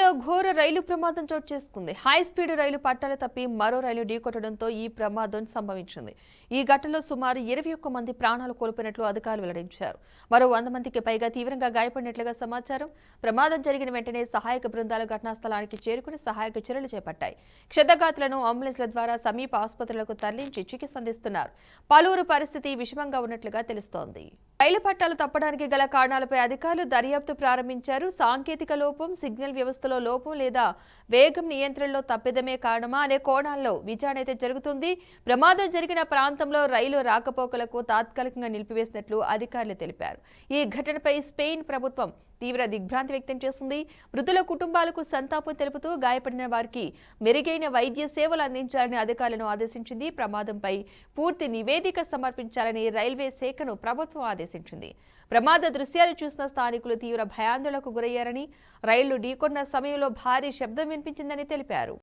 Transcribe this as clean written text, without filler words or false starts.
ఢిల్లీలో ఘోర రైలు ప్రమాదం చోటు చేసుకుంది. హై స్పీడ్ రైలు పట్టాలు తప్పి మరో రైలు ఢీకొట్టడంతో ఈ ప్రమాదం సంభవించింది. ఈ ఘటనలో సుమారు 21 మంది ప్రాణాలు కోల్పోయినట్లు అధికారులు వెల్లడించారు. మరో 100 మందికి పైగా తీవ్రంగా గాయపడినట్లుగా సమాచారం. ప్రమాదం జరిగిన వెంటనే సహాయక బృందాలు ఘటనా స్థలానికి చేరుకుని సహాయక చర్యలు చేపట్టాయి. క్షతగాతులను అంబులెన్స్ల ద్వారా సమీప ఆసుపత్రులకు తరలించి చికిత్స అందిస్తున్నారు. పలువురు పరిస్థితి విషమంగా ఉన్నట్లుగా తెలుస్తోంది. రైలు పట్టాలు తప్పడానికి గల కారణాలపై అధికారులు దర్యాప్తు ప్రారంభించారు. సాంకేతిక లోపం, సిగ్నల్ వ్యవస్థలో లోపం లేదా వేగం నియంత్రణలో తప్పిదమే కారణమా అనే కోణాల్లో విచారణ అయితే జరుగుతుంది. ప్రమాదం జరిగిన ప్రాంతంలో రైలు రాకపోకలకు తాత్కాలికంగా నిలిపివేసినట్లు అధికారులు తెలిపారు. ఈ ఘటనపై స్పెయిన్ ప్రభుత్వం తీవ్ర దిగ్భ్రాంతి వ్యక్తం చేసింది. మృతుల కుటుంబాలకు సంతాపం తెలుపుతూ గాయపడిన వారికి మెరుగైన వైద్య సేవలు అందించాలని అధికారులను ఆదేశించింది. ప్రమాదంపై పూర్తి నివేదిక సమర్పించాలని రైల్వే శాఖను ప్రభుత్వం ఆదేశించింది. ప్రమాద దృశ్యాలు చూసిన స్థానికులు తీవ్ర భయాందోళనకు గురయ్యారని, రైళ్లు ఢీకొన్న సమయంలో భారీ శబ్దం వినిపించిందని తెలిపారు.